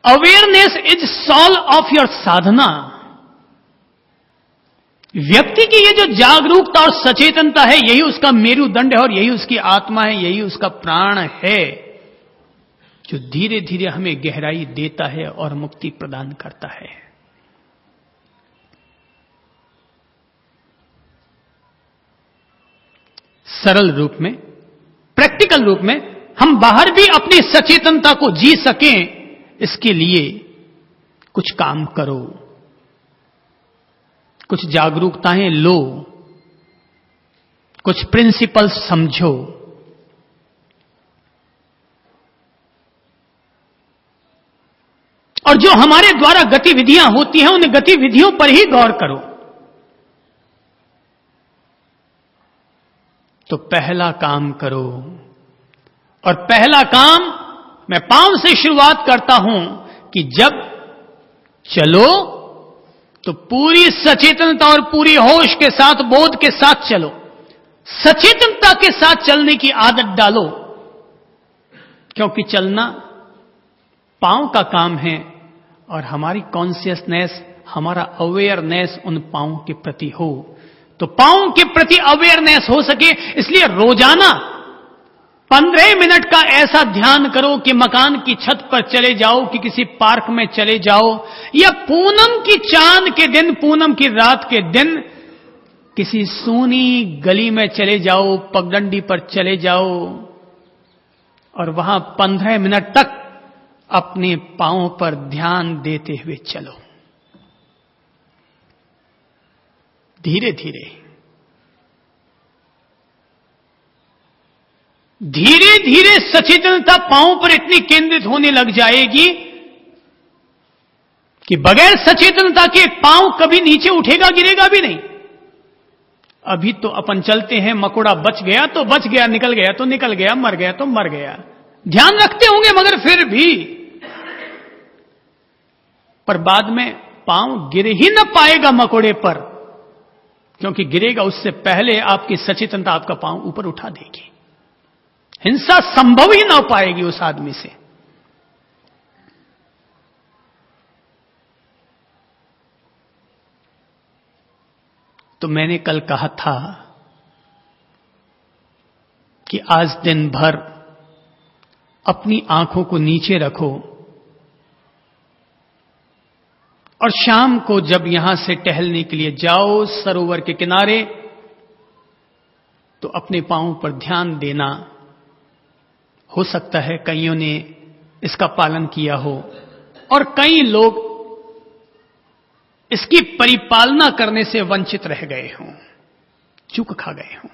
Awareness is soul of your sadhana. व्यक्ति की ये जो जागरूकता और सचेतनता है, यही उसका मेरुदंड है और यही उसकी आत्मा है, यही उसका प्राण है, जो धीरे धीरे हमें गहराई देता है और मुक्ति प्रदान करता है। सरल रूप में, प्रैक्टिकल रूप में हम बाहर भी अपनी सचेतनता को जी सकें, इसके लिए कुछ काम करो, कुछ जागरूकताएं लो, कुछ प्रिंसिपल समझो। और जो हमारे द्वारा गतिविधियां होती हैं, उन गतिविधियों पर ही गौर करो। तो पहला काम करो, और पहला काम मैं पांव से शुरुआत करता हूं कि जब चलो तो पूरी सचेतनता और पूरी होश के साथ, बोध के साथ चलो। सचेतनता के साथ चलने की आदत डालो, क्योंकि चलना पांव का काम है और हमारी कॉन्शियसनेस, हमारा अवेयरनेस उन पांव के प्रति हो। तो पांव के प्रति अवेयरनेस हो सके, इसलिए रोजाना 15 मिनट का ऐसा ध्यान करो कि मकान की छत पर चले जाओ, कि किसी पार्क में चले जाओ, या पूनम की चांद के दिन, पूनम की रात के दिन किसी सूनी गली में चले जाओ, पगडंडी पर चले जाओ और वहां 15 मिनट तक अपने पांव पर ध्यान देते हुए चलो। धीरे धीरे धीरे धीरे सचेतनता पांव पर इतनी केंद्रित होने लग जाएगी कि बगैर सचेतनता के पांव कभी नीचे उठेगा, गिरेगा भी नहीं। अभी तो अपन चलते हैं, मकोड़ा बच गया तो बच गया, निकल गया तो निकल गया, मर गया तो मर गया, ध्यान रखते होंगे, मगर फिर भी। पर बाद में पांव गिर ही न पाएगा मकोड़े पर, क्योंकि गिरेगा उससे पहले आपकी सचेतनता आपका पांव ऊपर उठा देगी। हिंसा संभव ही ना हो पाएगी उस आदमी से। तो मैंने कल कहा था कि आज दिन भर अपनी आंखों को नीचे रखो और शाम को जब यहां से टहलने के लिए जाओ सरोवर के किनारे, तो अपने पांव पर ध्यान देना। हो सकता है कईयों ने इसका पालन किया हो और कई लोग इसकी परिपालना करने से वंचित रह गए हों, चूक खा गए हों।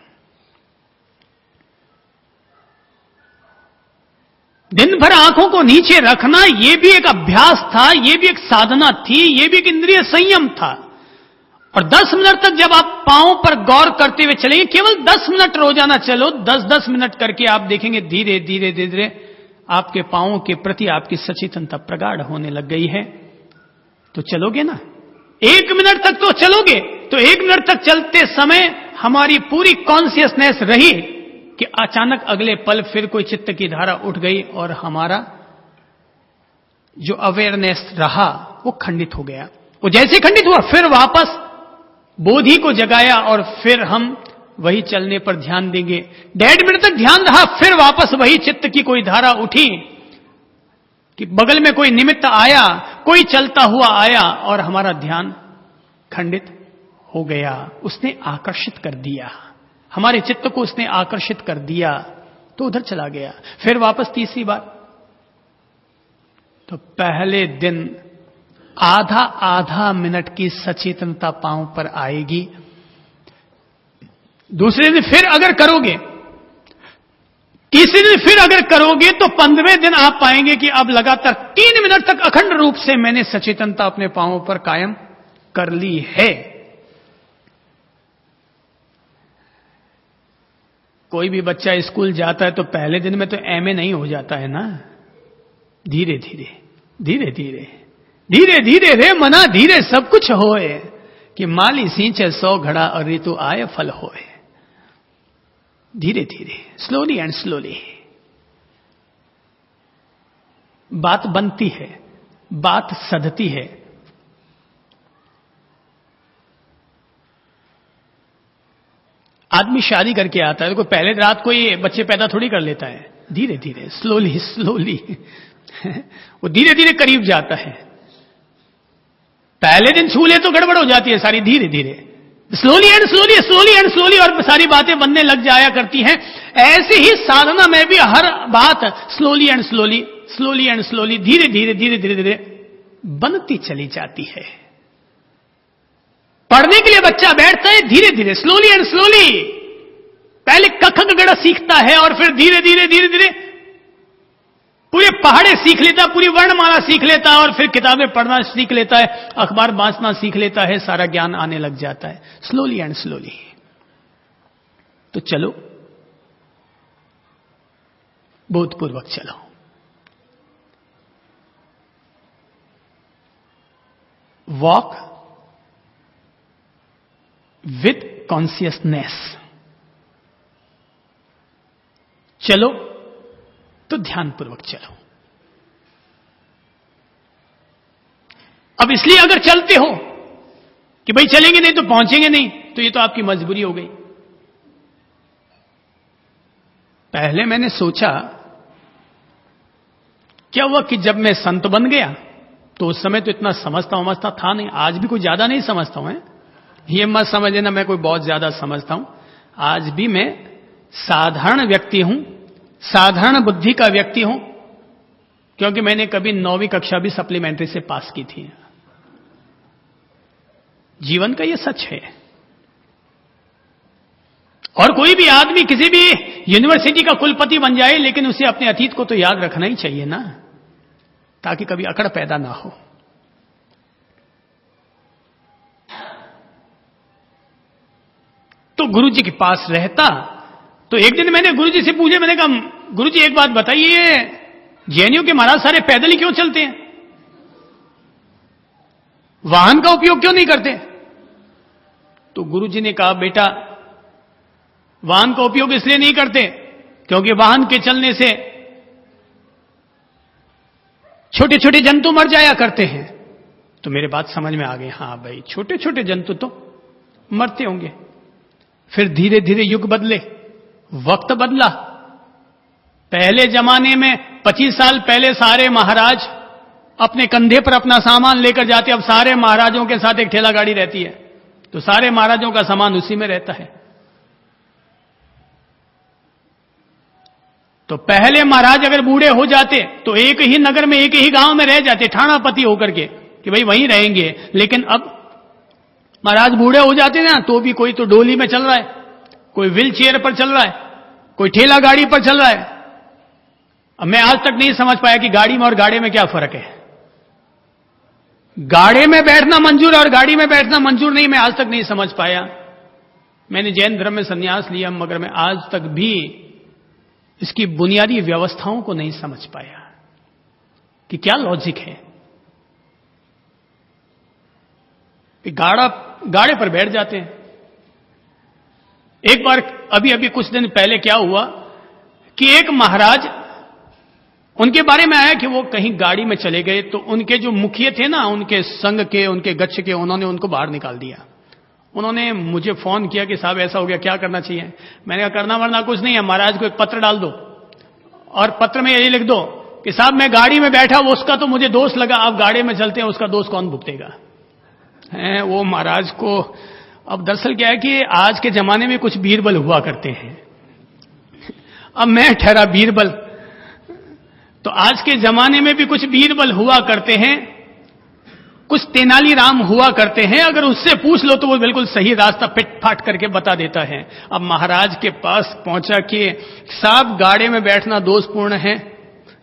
दिन भर आंखों को नीचे रखना, यह भी एक अभ्यास था, यह भी एक साधना थी, यह भी एक इंद्रिय संयम था। और 10 मिनट तक जब आप पांव पर गौर करते हुए चलेंगे, केवल 10 मिनट रोजाना चलो, 10-10 मिनट करके आप देखेंगे धीरे धीरे धीरे आपके पांवों के प्रति आपकी सचेतनता प्रगाढ़ होने लग गई है। तो चलोगे ना? 1 मिनट तक तो चलोगे, तो 1 मिनट तक चलते समय हमारी पूरी कॉन्शियसनेस रही कि अचानक अगले पल फिर कोई चित्त की धारा उठ गई और हमारा जो अवेयरनेस रहा वो खंडित हो गया। वो जैसे खंडित हुआ, फिर वापस बोधि को जगाया और फिर हम वही चलने पर ध्यान देंगे। 1.5 मिनट तक ध्यान रहा, फिर वापस वही चित्त की कोई धारा उठी कि बगल में कोई निमित्त आया, कोई चलता हुआ आया और हमारा ध्यान खंडित हो गया। उसने आकर्षित कर दिया, हमारे चित्त को उसने आकर्षित कर दिया, तो उधर चला गया। फिर वापस तीसरी बार। तो पहले दिन आधा मिनट की सचेतनता पांव पर आएगी। दूसरे दिन फिर अगर करोगे, तीसरे दिन फिर अगर करोगे, तो 15वें दिन आप पाएंगे कि अब लगातार 3 मिनट तक अखंड रूप से मैंने सचेतनता अपने पांवों पर कायम कर ली है। कोई भी बच्चा स्कूल जाता है तो पहले दिन में तो एमए नहीं हो जाता है ना। धीरे धीरे धीरे धीरे धीरे धीरे रे मना धीरे सब कुछ होए, कि माली सींचे 100 घड़ा और ऋतु आए फल होए। धीरे धीरे, स्लोली एंड स्लोली बात बनती है। बात सधती है। आदमी शादी करके आता है तो कोई पहले रात को ये बच्चे पैदा थोड़ी कर लेता है, धीरे धीरे स्लोली स्लोली वो धीरे धीरे करीब जाता है। पहले दिन छू ले तो गड़बड़ हो जाती है सारी, धीरे धीरे slowly and slowly slowly and slowly और सारी बातें बनने लग जाया करती हैं। ऐसे ही साधना में भी हर बात slowly and slowly, slowly and slowly, धीरे धीरे धीरे धीरे धीरे बनती चली जाती है। पढ़ने के लिए बच्चा बैठता है धीरे धीरे स्लोली एंड स्लोली, पहले कख गगड़ सीखता है और फिर धीरे धीरे धीरे धीरे पूरे पहाड़े सीख लेता है, पूरी वर्णमाला सीख लेता है और फिर किताबें पढ़ना सीख लेता है, अखबार बांचना सीख लेता है, सारा ज्ञान आने लग जाता है स्लोली एंड स्लोली। तो चलो बोधपूर्वक चलो, वॉक विथ कॉन्शियसनेस। चलो तो ध्यानपूर्वक चलो। अब इसलिए अगर चलते हो कि भाई चलेंगे नहीं तो पहुंचेंगे नहीं, तो ये तो आपकी मजबूरी हो गई। पहले मैंने सोचा क्या हुआ कि जब मैं संत बन गया तो उस समय तो इतना समझता था नहीं, आज भी कोई ज्यादा नहीं समझता हूं। ये मत समझना मैं कोई बहुत ज्यादा समझता हूं, आज भी मैं साधारण व्यक्ति हूं, साधारण बुद्धि का व्यक्ति हूं, क्योंकि मैंने कभी 9वीं कक्षा भी सप्लीमेंट्री से पास की थी। जीवन का यह सच है। और कोई भी आदमी किसी भी यूनिवर्सिटी का कुलपति बन जाए, लेकिन उसे अपने अतीत को तो याद रखना ही चाहिए ना, ताकि कभी अकड़ पैदा ना हो। तो गुरुजी के पास रहता तो एक दिन मैंने गुरुजी से पूछे, मैंने कहा गुरुजी एक बात बताइए, जेएनयू के महाराज सारे पैदल ही क्यों चलते हैं, वाहन का उपयोग क्यों नहीं करते? तो गुरुजी ने कहा बेटा वाहन का उपयोग इसलिए नहीं करते क्योंकि वाहन के चलने से छोटे छोटे जंतु मर जाया करते हैं। तो मेरे बात समझ में आ गई, हां भाई छोटे छोटे जंतु तो मरते होंगे। फिर धीरे धीरे युग बदले, वक्त बदला। पहले जमाने में 25 साल पहले सारे महाराज अपने कंधे पर अपना सामान लेकर जाते, अब सारे महाराजों के साथ एक ठेला गाड़ी रहती है, तो सारे महाराजों का सामान उसी में रहता है। तो पहले महाराज अगर बूढ़े हो जाते तो एक ही नगर में एक ही गांव में रह जाते ठाणापति होकर के कि भाई वहीं रहेंगे, लेकिन अब महाराज बूढ़े हो जाते ना तो भी कोई तो डोली में चल रहा है, कोई व्हील चेयर पर चल रहा है, कोई ठेला गाड़ी पर चल रहा है। अब मैं आज तक नहीं समझ पाया कि गाड़ी में और गाड़े में क्या फर्क है। गाड़े में बैठना मंजूर और गाड़ी में बैठना मंजूर नहीं, मैं आज तक नहीं समझ पाया। मैंने जैन धर्म में संन्यास लिया, मगर मैं आज तक भी इसकी बुनियादी व्यवस्थाओं को नहीं समझ पाया कि क्या लॉजिक है। गाड़े पर बैठ जाते हैं। एक बार अभी कुछ दिन पहले क्या हुआ कि एक महाराज, उनके बारे में आया कि वो कहीं गाड़ी में चले गए, तो उनके जो मुखिया थे ना, उनके संघ के, उनके गच्छ के, उन्होंने उनको बाहर निकाल दिया। उन्होंने मुझे फोन किया कि साहब ऐसा हो गया, क्या करना चाहिए? मैंने कहा करना वरना कुछ नहीं है, महाराज को एक पत्र डाल दो और पत्र में यही लिख दो कि साहब मैं गाड़ी में बैठा, वो उसका तो मुझे दोष लगा, आप गाड़ी में चलते हैं, उसका दोष कौन भुगतेगा? है वो महाराज को। अब दरअसल क्या है कि आज के जमाने में कुछ बीरबल हुआ करते हैं। अब मैं ठहरा बीरबल, तो आज के जमाने में भी कुछ बीरबल हुआ करते हैं, कुछ तेनालीराम हुआ करते हैं। अगर उससे पूछ लो तो वो बिल्कुल सही रास्ता पिट फाट करके बता देता है। अब महाराज के पास पहुंचा कि साहब गाड़ी में बैठना दोषपूर्ण है,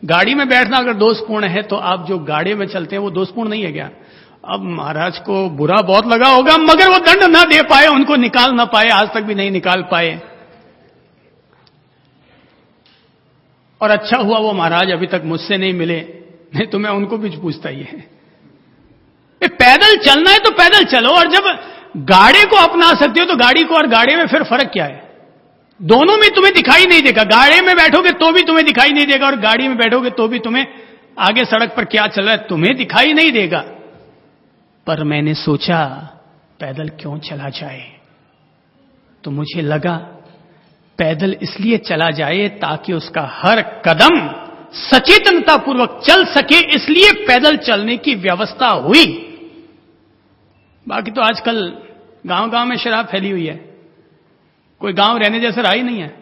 गाड़ी में बैठना अगर दोषपूर्ण है तो आप जो गाड़ी में चलते हैं वो दोषपूर्ण नहीं है क्या? अब महाराज को बुरा बहुत लगा होगा, मगर वो दंड ना दे पाए, उनको निकाल ना पाए, आज तक भी नहीं निकाल पाए। और अच्छा हुआ वो महाराज अभी तक मुझसे नहीं मिले, नहीं तो मैं उनको भी पूछता ही है। पैदल चलना है तो पैदल चलो, और जब गाड़ी को अपना सकते हो तो गाड़ी को और गाड़ी में फिर फर्क क्या है? दोनों में तुम्हें दिखाई नहीं देगा। गाड़ी में बैठोगे तो भी तुम्हें दिखाई नहीं देगा और गाड़ी में बैठोगे तो भी तुम्हें आगे सड़क पर क्या चल रहा है तुम्हें दिखाई नहीं देगा। पर मैंने सोचा पैदल क्यों चला जाए, तो मुझे लगा पैदल इसलिए चला जाए ताकि उसका हर कदम सचेतनता पूर्वक चल सके, इसलिए पैदल चलने की व्यवस्था हुई। बाकी तो आजकल गांव गांव में शराब फैली हुई है, कोई गांव रहने जैसा रहा ही नहीं है।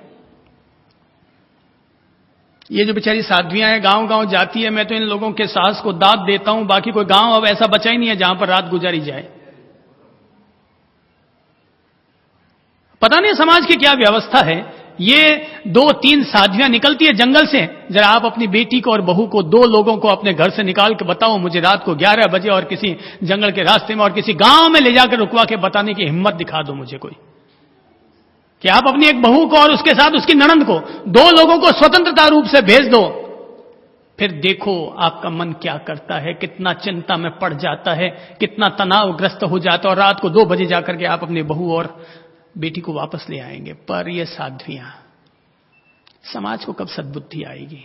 ये जो बेचारी साध्वियां हैं गांव गांव जाती है, मैं तो इन लोगों के साहस को दाद देता हूं। बाकी कोई गांव अब ऐसा बचा ही नहीं है जहां पर रात गुजारी जाए। पता नहीं समाज की क्या व्यवस्था है। ये 2-3 साध्वियां निकलती है जंगल से, जरा आप अपनी बेटी को और बहू को, 2 लोगों को अपने घर से निकाल के बताओ मुझे रात को 11 बजे और किसी जंगल के रास्ते में और किसी गांव में ले जाकर रुकवा के बताने की हिम्मत दिखा दो मुझे कोई, कि आप अपनी एक बहू को और उसके साथ उसकी ननंद को, 2 लोगों को स्वतंत्रता रूप से भेज दो। फिर देखो आपका मन क्या करता है, कितना चिंता में पड़ जाता है, कितना तनावग्रस्त हो जाता है, और रात को 2 बजे जाकर के आप अपनी बहू और बेटी को वापस ले आएंगे। पर ये साध्वियां, समाज को कब सद्बुद्धि आएगी?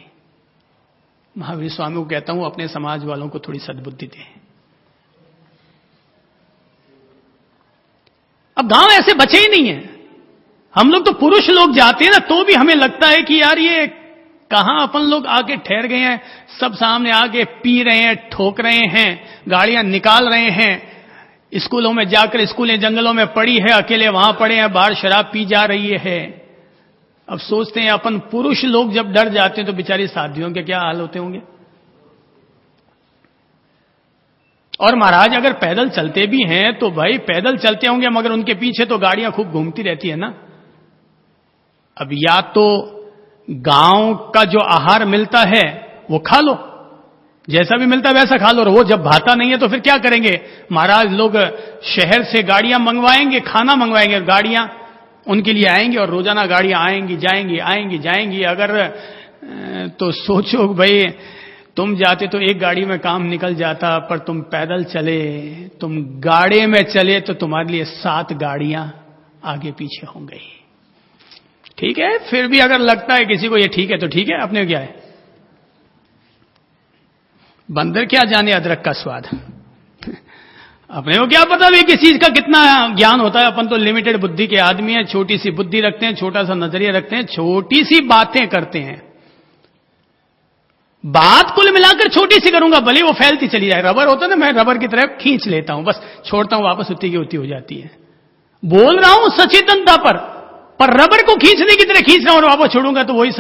महावीर स्वामी को कहता हूं अपने समाज वालों को थोड़ी सद्बुद्धि दें। अब गांव ऐसे बचे ही नहीं है। हम लोग तो पुरुष लोग जाते हैं ना, तो भी हमें लगता है कि यार ये कहां अपन लोग आके ठहर गए हैं, सब सामने आके पी रहे हैं, ठोक रहे हैं, गाड़ियां निकाल रहे हैं, स्कूलों में जाकर, स्कूलें जंगलों में पड़ी है, अकेले वहां पड़े हैं, बाहर शराब पी जा रही है। अब सोचते हैं अपन पुरुष लोग जब डर जाते हैं तो बेचारी साध्वियों के क्या हाल होते होंगे। और महाराज अगर पैदल चलते भी हैं तो भाई पैदल चलते होंगे, मगर उनके पीछे तो गाड़ियां खूब घूमती रहती है ना। अब या तो गांव का जो आहार मिलता है वो खा लो, जैसा भी मिलता है वैसा खा लो, और वो जब भाता नहीं है तो फिर क्या करेंगे महाराज? लोग शहर से गाड़ियां मंगवाएंगे, खाना मंगवाएंगे, और गाड़ियां उनके लिए आएंगी, और रोजाना गाड़ियां आएंगी जाएंगी आएंगी जाएंगी। अगर तो सोचो भाई तुम जाते तो एक गाड़ी में काम निकल जाता, पर तुम पैदल चले, तुम गाड़ी में चले तो तुम्हारे लिए 7 गाड़ियां आगे पीछे हो गई। ठीक है, फिर भी अगर लगता है किसी को ये ठीक है तो ठीक है, अपने क्या है, बंदर क्या जाने अदरक का स्वाद। अपने को क्या पता भी किस चीज का कितना ज्ञान होता है। अपन तो लिमिटेड बुद्धि के आदमी हैं, छोटी सी बुद्धि रखते हैं, छोटा सा नजरिया रखते हैं, छोटी सी बातें करते हैं। बात कुल मिलाकर छोटी सी करूंगा, भले वो फैलती चली जाए। रबर होता है ना, मैं रबर की तरह खींच लेता हूं, बस छोड़ता हूं, वापस उतनी की उतनी हो जाती है। बोल रहा हूं सचेतनता पर रबर को खींचने की तरह खींच रहा हूं और वापस छोड़ूंगा तो वही